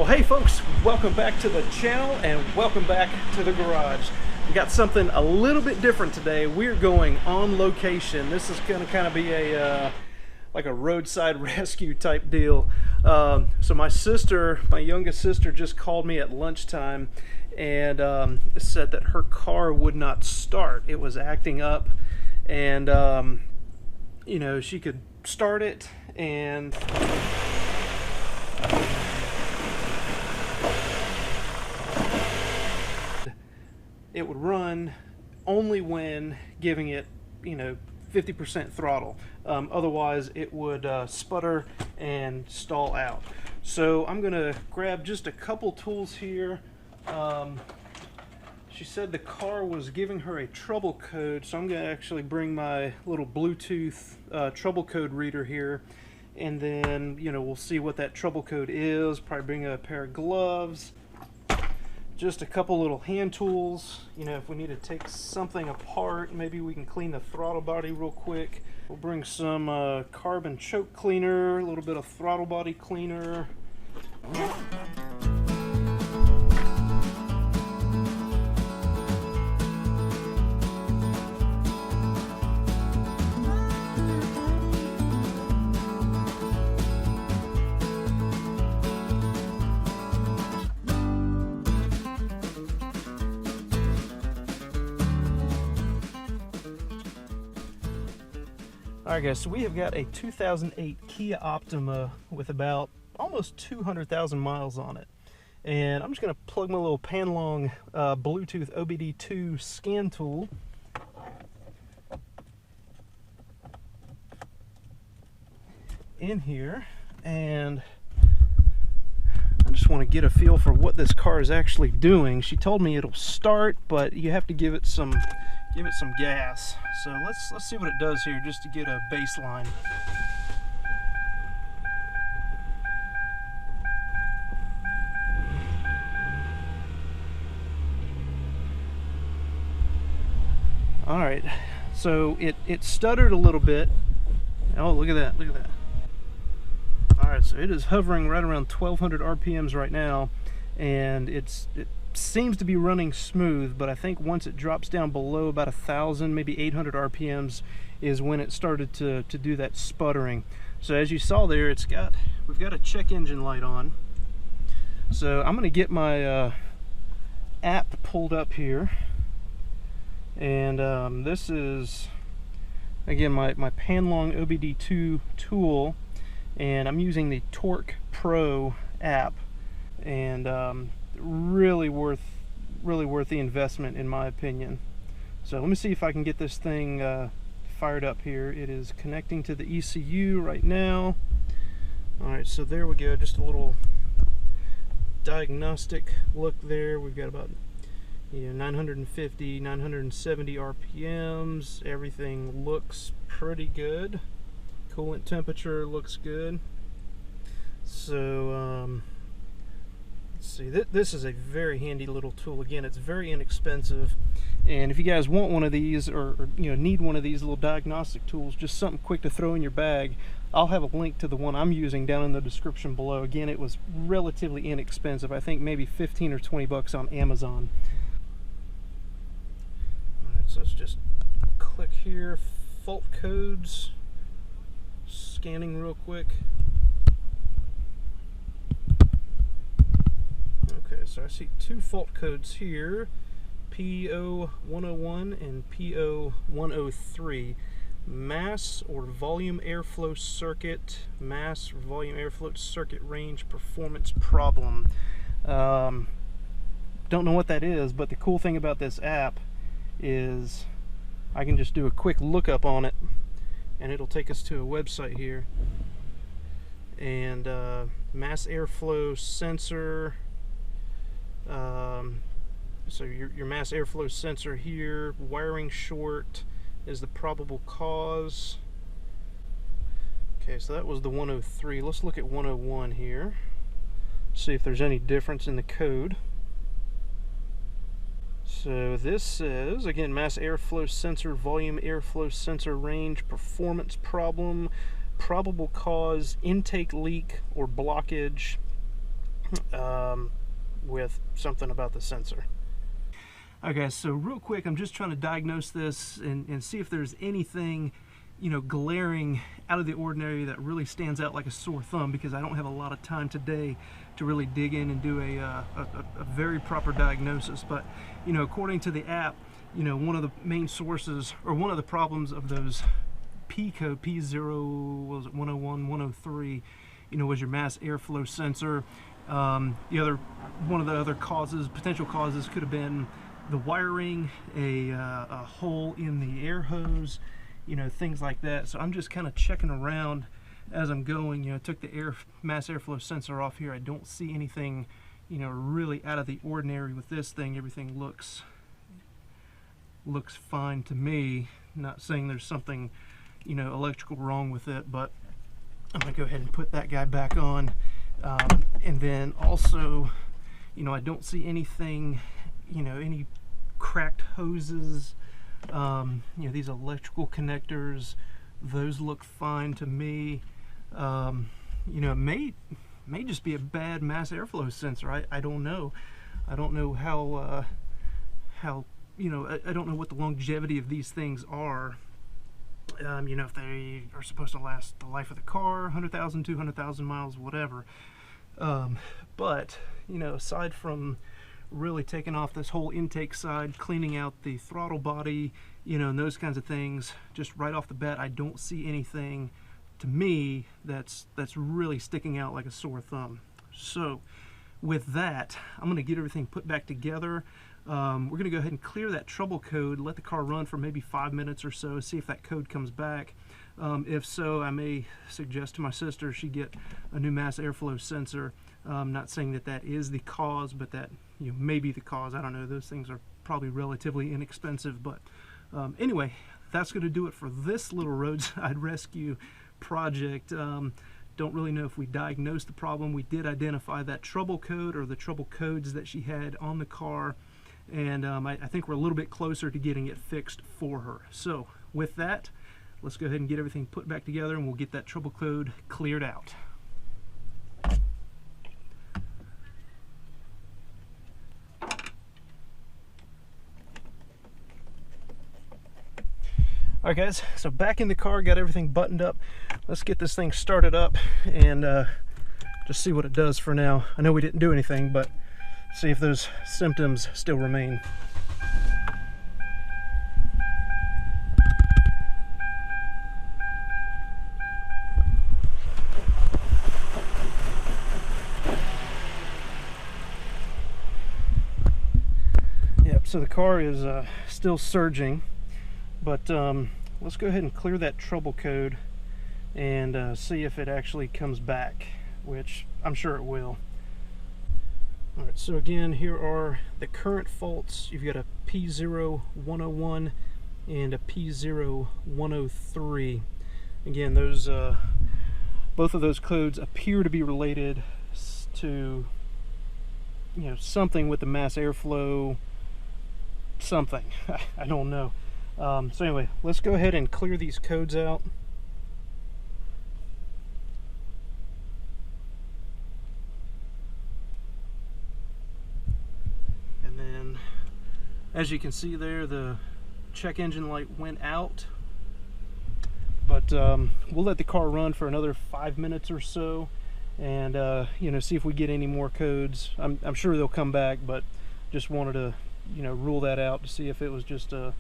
Well, hey folks, welcome back to the channel and welcome back to the garage. We got something a little bit different today. We're going on location. This is going to kind of be a like a roadside rescue type deal. So my sister, my youngest sister, just called me at lunchtime and said that her car would not start. It was acting up, and you know, she could start it and it would run only when giving it, you know, 50% throttle. Otherwise it would sputter and stall out. So I'm gonna grab just a couple tools here. She said the car was giving her a trouble code, so I'm gonna actually bring my little Bluetooth trouble code reader here, and then, you know, we'll see what that trouble code is. Probably bring a pair of gloves, just a couple little hand tools. You know, if we need to take something apart, maybe we can clean the throttle body real quick. We'll bring some carbon choke cleaner, a little bit of throttle body cleaner. Alright guys, so we have got a 2008 Kia Optima with about almost 200,000 miles on it. And I'm just going to plug my little Panlong Bluetooth OBD2 scan tool in here, and I just want to get a feel for what this car is actually doing. She told me it'll start, but you have to give it some gas. So let's see what it does here, just to get a baseline. All right, so it stuttered a little bit. Oh, look at that, look at that. All right, so it is hovering right around 1200 RPMs right now, and it seems to be running smooth, but I think once it drops down below about 1,000, maybe 800 RPMs is when it started to do that sputtering. So as you saw there, we've got a check engine light on. So I'm going to get my app pulled up here, and this is again my Panlong OBD2 tool, and I'm using the Torque Pro app, and really worth the investment in my opinion. So let me see if I can get this thing fired up here. It is connecting to the ECU right now. Alright, so there we go, just a little diagnostic look there. We've got about 950, 970 RPMs. Everything looks pretty good. Coolant temperature looks good. So see, this is a very handy little tool. Again, it's very inexpensive, and if you guys want one of these, or you know, need one of these little diagnostic tools, just something quick to throw in your bag, I'll have a link to the one I'm using down in the description below. Again, it was relatively inexpensive. I think maybe 15 or 20 bucks on Amazon. Alright, so let's just click here, fault codes, scanning real quick. So I see two fault codes here, P0101 and P0103. Mass or volume airflow circuit, mass or volume airflow circuit range performance problem. Don't know what that is, but the cool thing about this app is I can just do a quick lookup on it, and it'll take us to a website here. And mass airflow sensor. So your mass airflow sensor here, wiring short is the probable cause. Okay, so that was the 103. Let's look at 101 here, see if there's any difference in the code. So this says, again, mass airflow sensor, volume airflow sensor range performance problem, probable cause intake leak or blockage, with something about the sensor. Okay, so real quick, I'm just trying to diagnose this and see if there's anything, you know, glaring out of the ordinary that really stands out like a sore thumb, because I don't have a lot of time today to really dig in and do a very proper diagnosis. But, you know, according to the app, you know, one of the main sources, or one of the problems of those P code, P0101, 103, you know, was your mass airflow sensor. One of the other causes, potential causes, could have been the wiring, a hole in the air hose, you know, things like that. So I'm just kind of checking around as I'm going. You know, took the mass airflow sensor off here. I don't see anything, you know, really out of the ordinary with this thing. Everything looks fine to me. Not saying there's something, you know, electrical wrong with it, but I'm gonna go ahead and put that guy back on. And then also, you know, I don't see anything, you know, any cracked hoses. You know, these electrical connectors, those look fine to me. You know, it may just be a bad mass airflow sensor. I don't know. I don't know how you know, I don't know what the longevity of these things are. You know, if they are supposed to last the life of the car, 100,000, 200,000 miles, whatever. But, you know, aside from really taking off this whole intake side, cleaning out the throttle body, you know, and those kinds of things, just right off the bat, I don't see anything to me that's really sticking out like a sore thumb. So with that, I'm going to get everything put back together. We're going to go ahead and clear that trouble code, let the car run for maybe 5 minutes or so, see if that code comes back. If so, I may suggest to my sister she get a new mass airflow sensor. Not saying that that is the cause, but that, you know, may be the cause. I don't know. Those things are probably relatively inexpensive. But anyway, that's going to do it for this little roadside rescue project. Don't really know if we diagnosed the problem. We did identify that trouble code, or the trouble codes that she had on the car. And I think we're a little bit closer to getting it fixed for her. So with that, let's go ahead and get everything put back together, and we'll get that trouble code cleared out. Alright guys, so back in the car, got everything buttoned up. Let's get this thing started up and just see what it does for now. I know we didn't do anything, but see if those symptoms still remain. Yep, so the car is still surging. But let's go ahead and clear that trouble code and see if it actually comes back, which I'm sure it will. Alright, so again, here are the current faults. You've got a P0101 and a P0103. Again, those both of those codes appear to be related to, you know, something with the mass airflow, something. I don't know. So anyway, let's go ahead and clear these codes out. And then, as you can see there, the check engine light went out. But we'll let the car run for another 5 minutes or so, and you know, see if we get any more codes. I'm sure they'll come back, but just wanted to, you know, rule that out to see if it was just a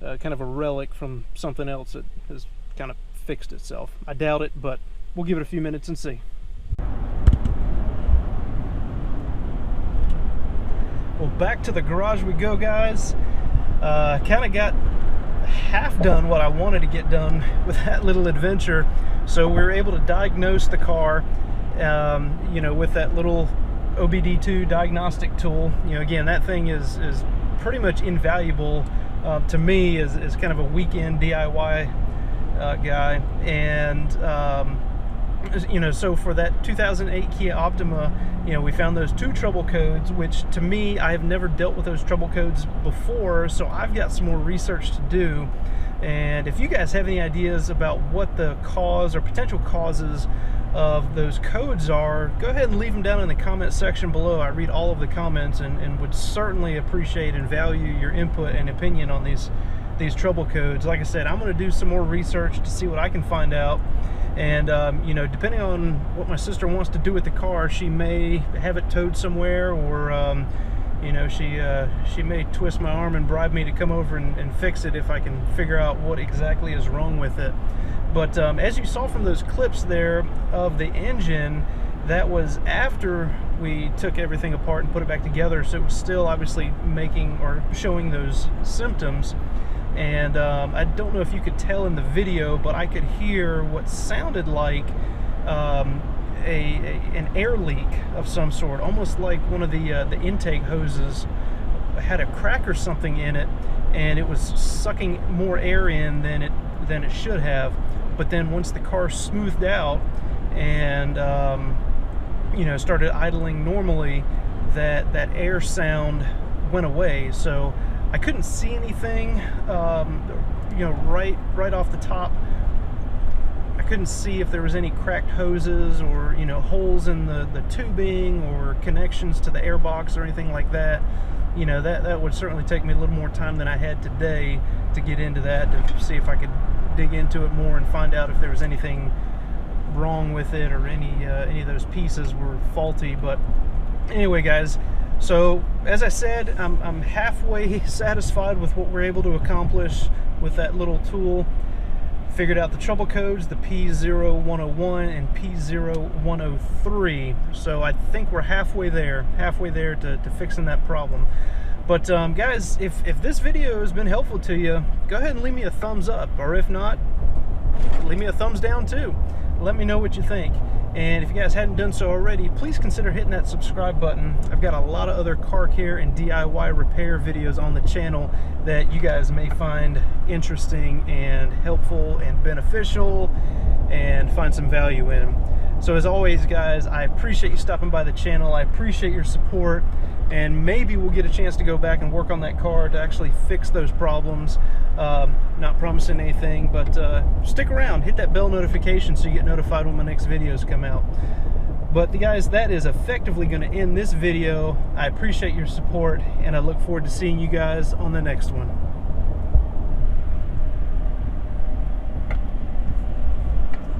kind of a relic from something else that has kind of fixed itself. I doubt it, but we'll give it a few minutes and see. Well, back to the garage we go, guys. Kind of got half done what I wanted to get done with that little adventure. So we were able to diagnose the car, you know, with that little ODBII diagnostic tool. You know, again, that thing is pretty much invaluable to me as kind of a weekend DIY guy. And you know, so for that 2008 Kia Optima, you know, we found those two trouble codes, which to me, I have never dealt with those trouble codes before, so I've got some more research to do. And if you guys have any ideas about what the cause or potential causes of those codes are, go ahead and leave them down in the comment section below. I read all of the comments and would certainly appreciate and value your input and opinion on these trouble codes. Like I said, I'm going to do some more research to see what I can find out, and you know, depending on what my sister wants to do with the car, she may have it towed somewhere, or you know, she may twist my arm and bribe me to come over and fix it if I can figure out what exactly is wrong with it. But as you saw from those clips there of the engine, that was after we took everything apart and put it back together, so it was still obviously making or showing those symptoms. And I don't know if you could tell in the video, but I could hear what sounded like an air leak of some sort, almost like one of the intake hoses had a crack or something in it, and it was sucking more air in than it should have. But then once the car smoothed out and you know, started idling normally, that air sound went away. So I couldn't see anything, you know, right off the top. I couldn't see if there was any cracked hoses or, you know, holes in the tubing or connections to the airbox or anything like that. You know, that would certainly take me a little more time than I had today to get into that, to see if I could dig into it more and find out if there was anything wrong with it or any of those pieces were faulty. But anyway, guys, so as I said, I'm halfway satisfied with what we're able to accomplish with that little tool. Figured out the trouble codes, the P0101 and P0103. So I think we're halfway there to fixing that problem. But guys, if this video has been helpful to you, go ahead and leave me a thumbs up, or if not, leave me a thumbs down too. Let me know what you think. And if you guys hadn't done so already, please consider hitting that subscribe button. I've got a lot of other car care and DIY repair videos on the channel that you guys may find interesting and helpful and beneficial and find some value in. So as always, guys, I appreciate you stopping by the channel. I appreciate your support, and maybe we'll get a chance to go back and work on that car to actually fix those problems. Not promising anything, but stick around, hit that bell notification so you get notified when my next videos come out. But guys, that is effectively going to end this video. I appreciate your support, and I look forward to seeing you guys on the next one.